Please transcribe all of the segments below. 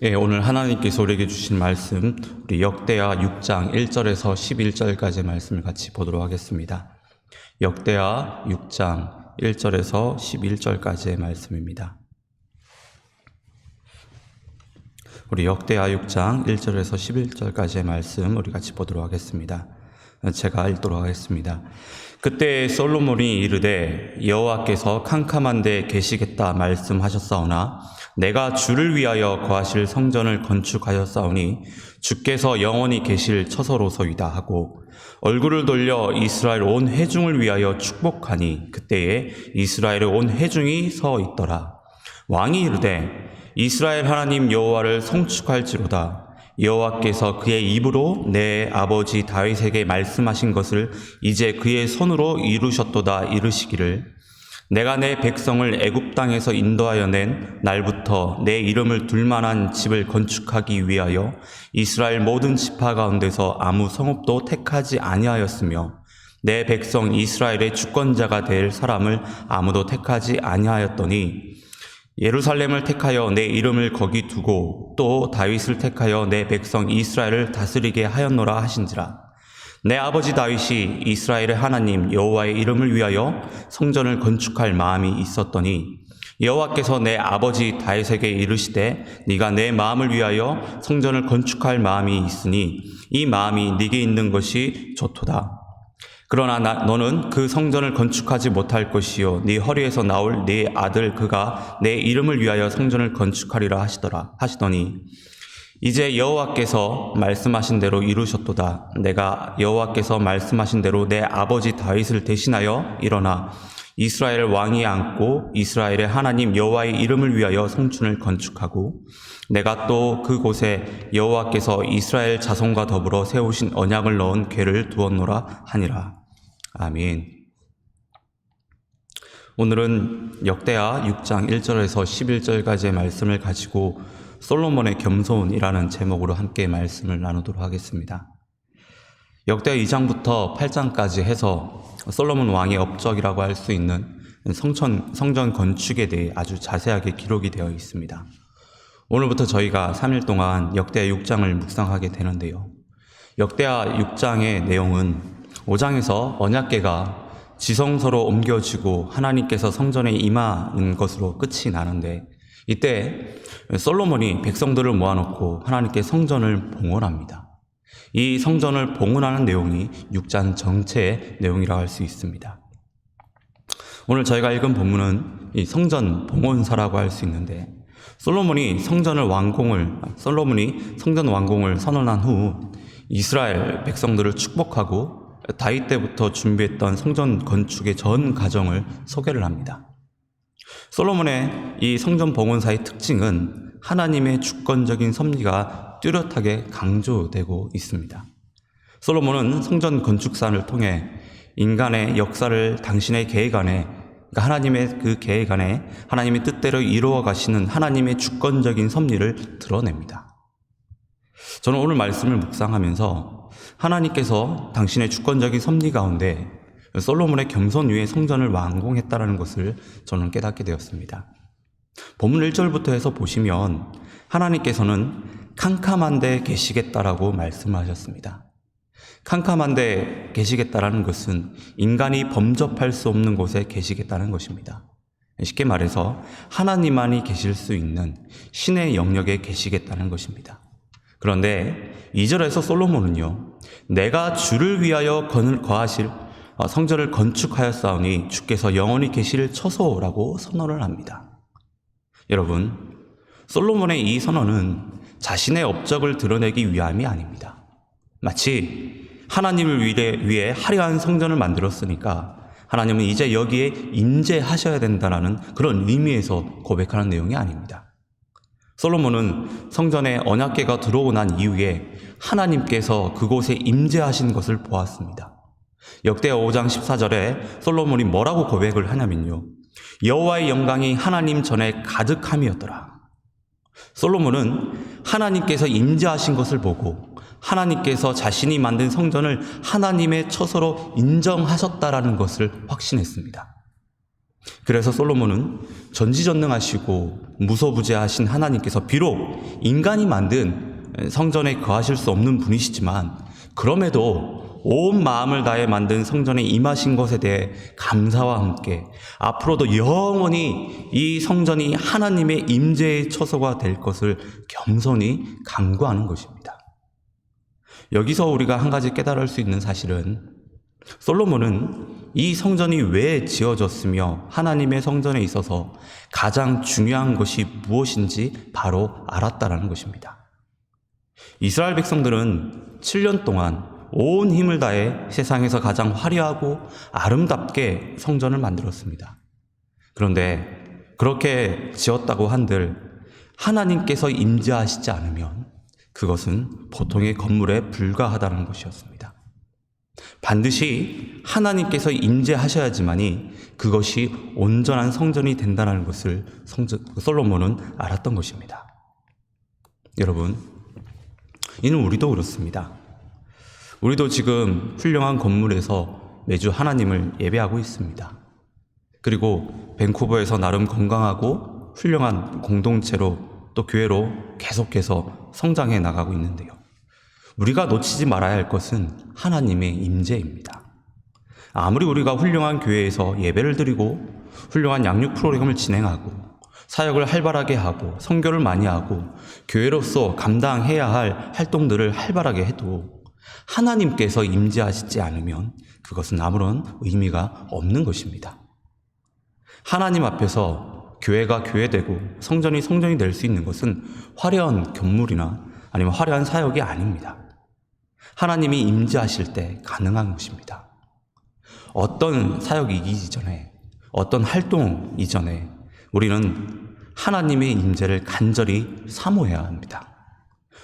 오늘 하나님께서 우리에게 주신 말씀, 우리 역대하 6장 1절에서 11절까지의 말씀을 같이 보도록 하겠습니다. 역대하 6장 1절에서 11절까지의 말씀입니다. 우리 역대하 6장 1절에서 11절까지의 말씀 우리 같이 보도록 하겠습니다. 제가 읽도록 하겠습니다. 그때 솔로몬이 이르되 여호와께서 캄캄한 데 계시겠다 말씀하셨사오나 내가 주를 위하여 거하실 성전을 건축하였사오니 주께서 영원히 계실 처소로소이다 하고 얼굴을 돌려 이스라엘 온 회중을 위하여 축복하니 그때에 이스라엘의 온 회중이 서 있더라. 왕이 이르되 이스라엘 하나님 여호와를 송축할지로다. 여호와께서 그의 입으로 내 아버지 다윗에게 말씀하신 것을 이제 그의 손으로 이루셨도다 이르시기를 내가 내 백성을 애굽 땅에서 인도하여 낸 날부터 내 이름을 둘 만한 집을 건축하기 위하여 이스라엘 모든 지파 가운데서 아무 성읍도 택하지 아니하였으며 내 백성 이스라엘의 주권자가 될 사람을 아무도 택하지 아니하였더니 예루살렘을 택하여 내 이름을 거기 두고 또 다윗을 택하여 내 백성 이스라엘을 다스리게 하였노라 하신지라. 내 아버지 다윗이 이스라엘의 하나님 여호와의 이름을 위하여 성전을 건축할 마음이 있었더니 여호와께서 내 아버지 다윗에게 이르시되 네가 내 마음을 위하여 성전을 건축할 마음이 있으니 이 마음이 네게 있는 것이 좋도다. 그러나 너는 그 성전을 건축하지 못할 것이요 네 허리에서 나올 네 아들 그가 내 이름을 위하여 성전을 건축하리라 하시더니 이제 여호와께서 말씀하신 대로 이루셨도다. 내가 여호와께서 말씀하신 대로 내 아버지 다윗을 대신하여 일어나 이스라엘 왕이 앉고 이스라엘의 하나님 여호와의 이름을 위하여 성전을 건축하고 내가 또 그곳에 여호와께서 이스라엘 자손과 더불어 세우신 언약을 넣은 궤를 두었노라 하니라. 아멘. 오늘은 역대하 6장 1절에서 11절까지의 말씀을 가지고 솔로몬의 겸손이라는 제목으로 함께 말씀을 나누도록 하겠습니다. 역대하 2장부터 8장까지 해서 솔로몬 왕의 업적이라고 할 수 있는 성전 건축에 대해 아주 자세하게 기록이 되어 있습니다. 오늘부터 저희가 3일 동안 역대하 6장을 묵상하게 되는데요. 역대하 6장의 내용은 5장에서 언약궤가 지성소로 옮겨지고 하나님께서 성전에 임하는 것으로 끝이 나는데 이때 솔로몬이 백성들을 모아놓고 하나님께 성전을 봉헌합니다. 이 성전을 봉헌하는 내용이 6장 전체의 내용이라고 할 수 있습니다. 오늘 저희가 읽은 본문은 이 성전 봉헌사라고 할 수 있는데 솔로몬이 성전 완공을 선언한 후 이스라엘 백성들을 축복하고 다윗 때부터 준비했던 성전 건축의 전 과정을 소개를 합니다. 솔로몬의 이 성전 봉헌사의 특징은 하나님의 주권적인 섭리가 뚜렷하게 강조되고 있습니다. 솔로몬은 성전 건축사를 통해 인간의 역사를 당신의 계획 안에, 그러니까 하나님의 그 계획 안에 하나님의 뜻대로 이루어 가시는 하나님의 주권적인 섭리를 드러냅니다. 저는 오늘 말씀을 묵상하면서 하나님께서 당신의 주권적인 섭리 가운데 솔로몬의 겸손 위에 성전을 완공했다는 것을 저는 깨닫게 되었습니다. 본문 1절부터 해서 보시면 하나님께서는 캄캄한 데 계시겠다라고 말씀하셨습니다. 캄캄한 데 계시겠다라는 것은 인간이 범접할 수 없는 곳에 계시겠다는 것입니다. 쉽게 말해서 하나님만이 계실 수 있는 신의 영역에 계시겠다는 것입니다. 그런데 2절에서 솔로몬은요, 내가 주를 위하여 거하실 성전을 건축하였사오니 주께서 영원히 계실 처소라고 선언을 합니다. 여러분, 솔로몬의 이 선언은 자신의 업적을 드러내기 위함이 아닙니다. 마치 하나님을 위해 화려한 성전을 만들었으니까 하나님은 이제 여기에 임재하셔야 된다는 그런 의미에서 고백하는 내용이 아닙니다. 솔로몬은 성전에 언약궤가 들어오고 난 이후에 하나님께서 그곳에 임재하신 것을 보았습니다. 역대하 5장 14절에 솔로몬이 뭐라고 고백을 하냐면요, 여호와의 영광이 하나님 전에 가득함이었더라. 솔로몬은 하나님께서 임재하신 것을 보고 하나님께서 자신이 만든 성전을 하나님의 처소로 인정하셨다라는 것을 확신했습니다. 그래서 솔로몬은 전지전능하시고 무소부재하신 하나님께서 비록 인간이 만든 성전에 거하실 수 없는 분이시지만 그럼에도 온 마음을 다해 만든 성전에 임하신 것에 대해 감사와 함께 앞으로도 영원히 이 성전이 하나님의 임재의 처소가 될 것을 겸손히 간구하는 것입니다. 여기서 우리가 한 가지 깨달을 수 있는 사실은 솔로몬은 이 성전이 왜 지어졌으며 하나님의 성전에 있어서 가장 중요한 것이 무엇인지 바로 알았다라는 것입니다. 이스라엘 백성들은 7년 동안 온 힘을 다해 세상에서 가장 화려하고 아름답게 성전을 만들었습니다. 그런데 그렇게 지었다고 한들 하나님께서 임재하시지 않으면 그것은 보통의 건물에 불과하다는 것이었습니다. 반드시 하나님께서 임재하셔야지만이 그것이 온전한 성전이 된다는 것을 솔로몬은 알았던 것입니다. 여러분, 이는 우리도 그렇습니다. 우리도 지금 훌륭한 건물에서 매주 하나님을 예배하고 있습니다. 그리고 밴쿠버에서 나름 건강하고 훌륭한 공동체로 또 교회로 계속해서 성장해 나가고 있는데요. 우리가 놓치지 말아야 할 것은 하나님의 임재입니다. 아무리 우리가 훌륭한 교회에서 예배를 드리고 훌륭한 양육 프로그램을 진행하고 사역을 활발하게 하고 선교를 많이 하고 교회로서 감당해야 할 활동들을 활발하게 해도 하나님께서 임재하시지 않으면 그것은 아무런 의미가 없는 것입니다. 하나님 앞에서 교회가 교회되고 성전이 성전이 될 수 있는 것은 화려한 건물이나 아니면 화려한 사역이 아닙니다. 하나님이 임재하실 때 가능한 것입니다. 어떤 사역이 이기기 전에, 어떤 활동 이전에 우리는 하나님의 임재를 간절히 사모해야 합니다.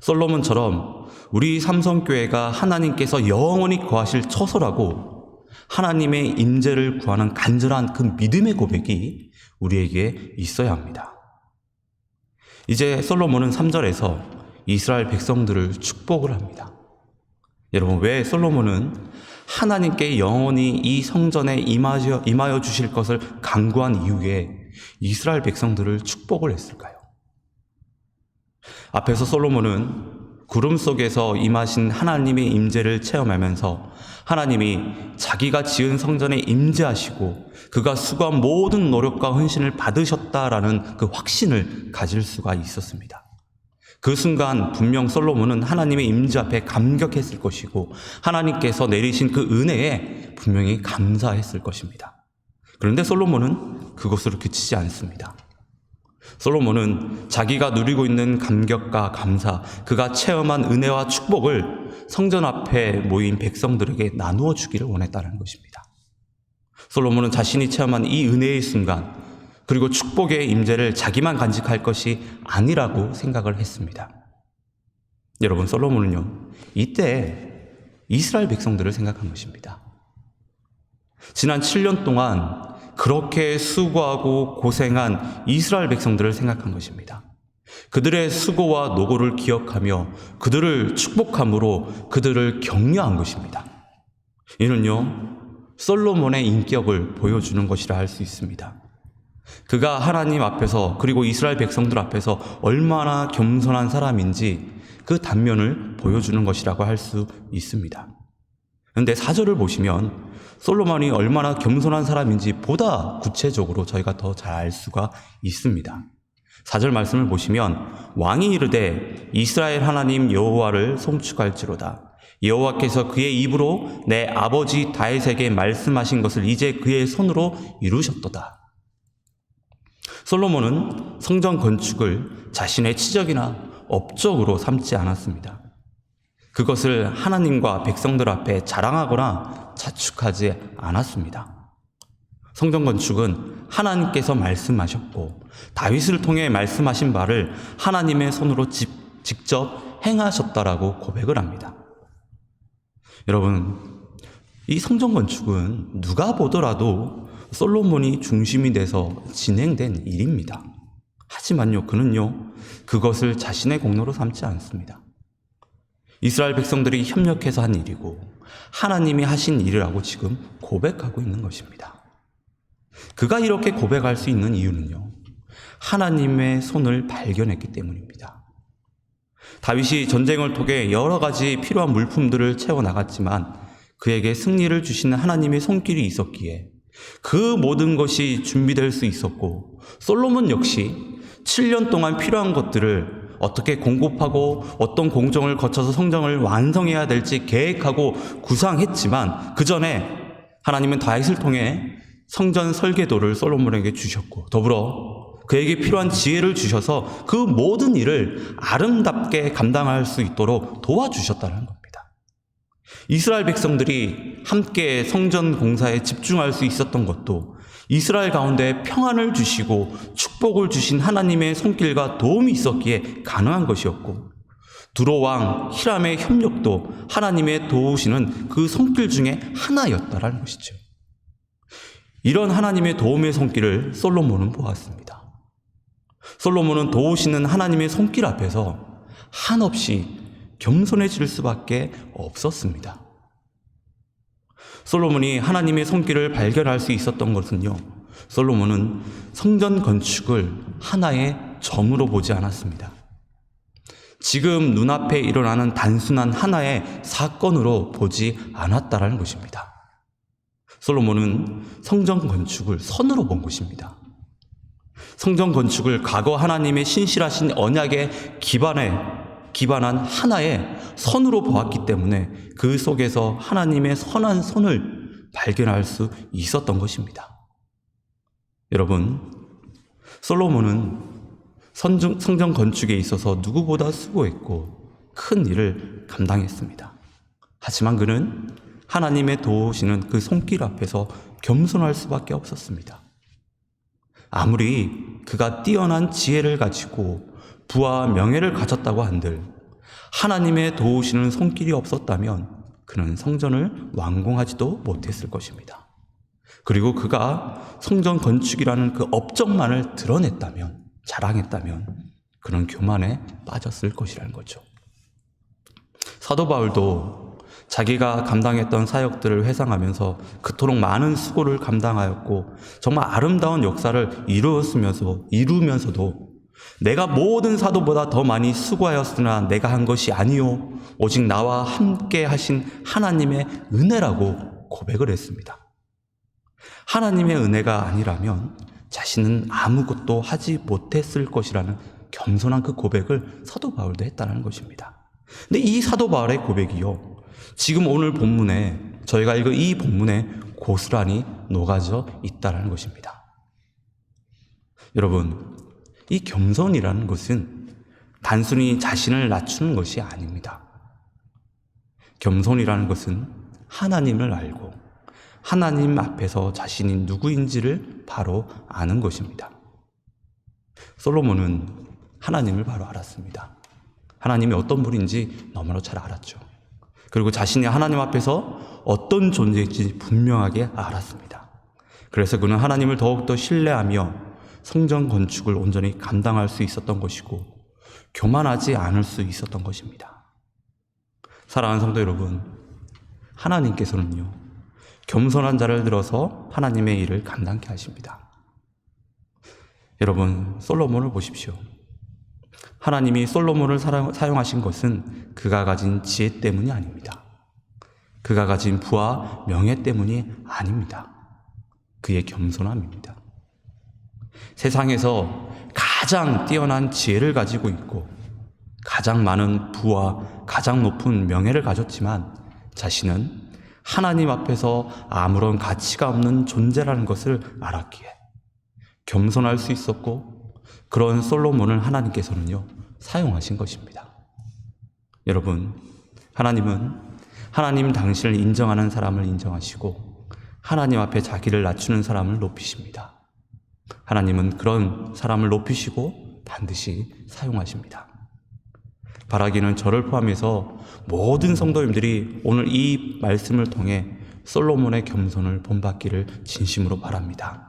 솔로몬처럼 우리 삼성교회가 하나님께서 영원히 거하실 처소라고 하나님의 임재를 구하는 간절한 그 믿음의 고백이 우리에게 있어야 합니다. 이제 솔로몬은 3절에서 이스라엘 백성들을 축복을 합니다. 여러분, 왜 솔로몬은 하나님께 영원히 이 성전에 임하여 주실 것을 간구한 이후에 이스라엘 백성들을 축복을 했을까요? 앞에서 솔로몬은 구름 속에서 임하신 하나님의 임재를 체험하면서 하나님이 자기가 지은 성전에 임재하시고 그가 수고한 모든 노력과 헌신을 받으셨다라는 그 확신을 가질 수가 있었습니다. 그 순간 분명 솔로몬은 하나님의 임재 앞에 감격했을 것이고 하나님께서 내리신 그 은혜에 분명히 감사했을 것입니다. 그런데 솔로몬은 그것으로 그치지 않습니다. 솔로몬은 자기가 누리고 있는 감격과 감사, 그가 체험한 은혜와 축복을 성전 앞에 모인 백성들에게 나누어 주기를 원했다는 것입니다. 솔로몬은 자신이 체험한 이 은혜의 순간, 그리고 축복의 임재를 자기만 간직할 것이 아니라고 생각을 했습니다. 여러분, 솔로몬은요, 이때 이스라엘 백성들을 생각한 것입니다. 지난 7년 동안 그렇게 수고하고 고생한 이스라엘 백성들을 생각한 것입니다. 그들의 수고와 노고를 기억하며 그들을 축복함으로 그들을 격려한 것입니다. 이는요, 솔로몬의 인격을 보여주는 것이라 할 수 있습니다. 그가 하나님 앞에서 그리고 이스라엘 백성들 앞에서 얼마나 겸손한 사람인지 그 단면을 보여주는 것이라고 할 수 있습니다. 그런데 4절을 보시면 솔로몬이 얼마나 겸손한 사람인지 보다 구체적으로 저희가 더 잘 알 수가 있습니다. 4절 말씀을 보시면 왕이 이르되 이스라엘 하나님 여호와를 송축할지로다. 여호와께서 그의 입으로 내 아버지 다윗에게 말씀하신 것을 이제 그의 손으로 이루셨도다. 솔로몬은 성전 건축을 자신의 치적이나 업적으로 삼지 않았습니다. 그것을 하나님과 백성들 앞에 자랑하거나 자축하지 않았습니다. 성전 건축은 하나님께서 말씀하셨고 다윗을 통해 말씀하신 바를 하나님의 손으로 직접 행하셨다라고 고백을 합니다. 여러분, 이 성전 건축은 누가 보더라도 솔로몬이 중심이 돼서 진행된 일입니다. 하지만요, 그는요, 그것을 자신의 공로로 삼지 않습니다. 이스라엘 백성들이 협력해서 한 일이고 하나님이 하신 일이라고 지금 고백하고 있는 것입니다. 그가 이렇게 고백할 수 있는 이유는요, 하나님의 손을 발견했기 때문입니다. 다윗이 전쟁을 통해 여러 가지 필요한 물품들을 채워나갔지만 그에게 승리를 주시는 하나님의 손길이 있었기에 그 모든 것이 준비될 수 있었고, 솔로몬 역시 7년 동안 필요한 것들을 어떻게 공급하고 어떤 공정을 거쳐서 성전을 완성해야 될지 계획하고 구상했지만, 그 전에 하나님은 다윗을 통해 성전 설계도를 솔로몬에게 주셨고, 더불어 그에게 필요한 지혜를 주셔서 그 모든 일을 아름답게 감당할 수 있도록 도와주셨다는 겁니다. 이스라엘 백성들이 함께 성전 공사에 집중할 수 있었던 것도 이스라엘 가운데 평안을 주시고 축복을 주신 하나님의 손길과 도움이 있었기에 가능한 것이었고, 두로 왕 히람의 협력도 하나님의 도우시는 그 손길 중에 하나였다라는 것이죠. 이런 하나님의 도움의 손길을 솔로몬은 보았습니다. 솔로몬은 도우시는 하나님의 손길 앞에서 한없이 겸손해질 수밖에 없었습니다. 솔로몬이 하나님의 손길을 발견할 수 있었던 것은요, 솔로몬은 성전 건축을 하나의 점으로 보지 않았습니다. 지금 눈앞에 일어나는 단순한 하나의 사건으로 보지 않았다라는 것입니다. 솔로몬은 성전 건축을 선으로 본 것입니다. 성전 건축을 과거 하나님의 신실하신 언약에 기반한 하나의 선으로 보았기 때문에 그 속에서 하나님의 선한 손을 발견할 수 있었던 것입니다. 여러분, 솔로몬은 성전 건축에 있어서 누구보다 수고했고 큰 일을 감당했습니다. 하지만 그는 하나님의 도우시는 그 손길 앞에서 겸손할 수밖에 없었습니다. 아무리 그가 뛰어난 지혜를 가지고 부와 명예를 가졌다고 한들 하나님의 도우시는 손길이 없었다면 그는 성전을 완공하지도 못했을 것입니다. 그리고 그가 성전 건축이라는 그 업적만을 드러냈다면, 자랑했다면 그는 교만에 빠졌을 것이라는 거죠. 사도 바울도 자기가 감당했던 사역들을 회상하면서 그토록 많은 수고를 감당하였고 정말 아름다운 역사를 이루면서도 내가 모든 사도보다 더 많이 수고하였으나 내가 한 것이 아니요 오직 나와 함께 하신 하나님의 은혜라고 고백을 했습니다. 하나님의 은혜가 아니라면 자신은 아무것도 하지 못했을 것이라는 겸손한 그 고백을 사도 바울도 했다는 것입니다. 근데 이 사도 바울의 고백이요, 지금 오늘 본문에, 저희가 읽은 이 본문에 고스란히 녹아져 있다는 것입니다. 여러분, 이 겸손이라는 것은 단순히 자신을 낮추는 것이 아닙니다. 겸손이라는 것은 하나님을 알고 하나님 앞에서 자신이 누구인지를 바로 아는 것입니다. 솔로몬은 하나님을 바로 알았습니다. 하나님이 어떤 분인지 너무나 잘 알았죠. 그리고 자신이 하나님 앞에서 어떤 존재인지 분명하게 알았습니다. 그래서 그는 하나님을 더욱더 신뢰하며 성전 건축을 온전히 감당할 수 있었던 것이고 교만하지 않을 수 있었던 것입니다. 사랑하는 성도 여러분, 하나님께서는요, 겸손한 자를 들어서 하나님의 일을 감당케 하십니다. 여러분, 솔로몬을 보십시오. 하나님이 솔로몬을 사용하신 것은 그가 가진 지혜 때문이 아닙니다. 그가 가진 부와 명예 때문이 아닙니다. 그의 겸손함입니다. 세상에서 가장 뛰어난 지혜를 가지고 있고 가장 많은 부와 가장 높은 명예를 가졌지만 자신은 하나님 앞에서 아무런 가치가 없는 존재라는 것을 알았기에 겸손할 수 있었고, 그런 솔로몬을 하나님께서는요, 사용하신 것입니다. 여러분, 하나님은 하나님 당신을 인정하는 사람을 인정하시고 하나님 앞에 자기를 낮추는 사람을 높이십니다. 하나님은 그런 사람을 높이시고 반드시 사용하십니다. 바라기는 저를 포함해서 모든 성도님들이 오늘 이 말씀을 통해 솔로몬의 겸손을 본받기를 진심으로 바랍니다.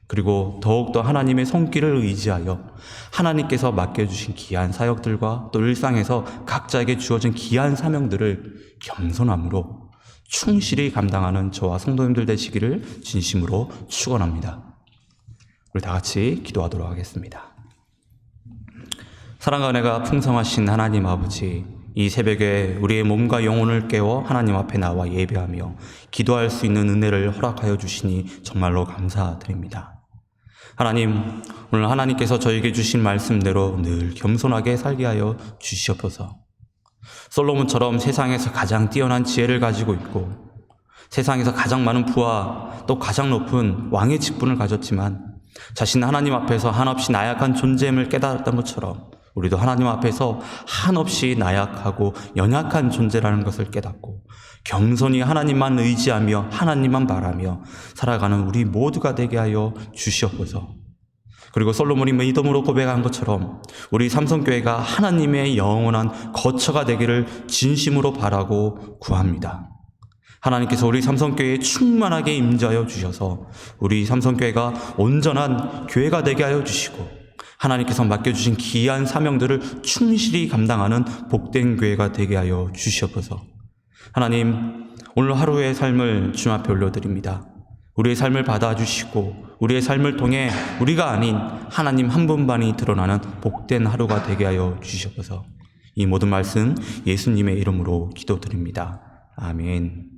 그리고 더욱더 하나님의 손길을 의지하여 하나님께서 맡겨주신 귀한 사역들과 또 일상에서 각자에게 주어진 귀한 사명들을 겸손함으로 충실히 감당하는 저와 성도님들 되시기를 진심으로 축원합니다. 우리 다 같이 기도하도록 하겠습니다. 사랑과 은혜가 풍성하신 하나님 아버지, 이 새벽에 우리의 몸과 영혼을 깨워 하나님 앞에 나와 예배하며 기도할 수 있는 은혜를 허락하여 주시니 정말로 감사드립니다. 하나님, 오늘 하나님께서 저에게 주신 말씀대로 늘 겸손하게 살게 하여 주시옵소서. 솔로몬처럼 세상에서 가장 뛰어난 지혜를 가지고 있고 세상에서 가장 많은 부와 또 가장 높은 왕의 직분을 가졌지만 자신 하나님 앞에서 한없이 나약한 존재임을 깨달았던 것처럼 우리도 하나님 앞에서 한없이 나약하고 연약한 존재라는 것을 깨닫고 겸손히 하나님만 의지하며 하나님만 바라며 살아가는 우리 모두가 되게 하여 주시옵소서. 그리고 솔로몬이 믿음으로 고백한 것처럼 우리 삼성교회가 하나님의 영원한 거처가 되기를 진심으로 바라고 구합니다. 하나님께서 우리 삼성교회에 충만하게 임재하여 주셔서 우리 삼성교회가 온전한 교회가 되게 하여 주시고 하나님께서 맡겨주신 귀한 사명들을 충실히 감당하는 복된 교회가 되게 하여 주시옵소서. 하나님, 오늘 하루의 삶을 주님 앞에 올려드립니다. 우리의 삶을 받아주시고 우리의 삶을 통해 우리가 아닌 하나님 한 분만이 드러나는 복된 하루가 되게 하여 주시옵소서. 이 모든 말씀 예수님의 이름으로 기도드립니다. 아멘.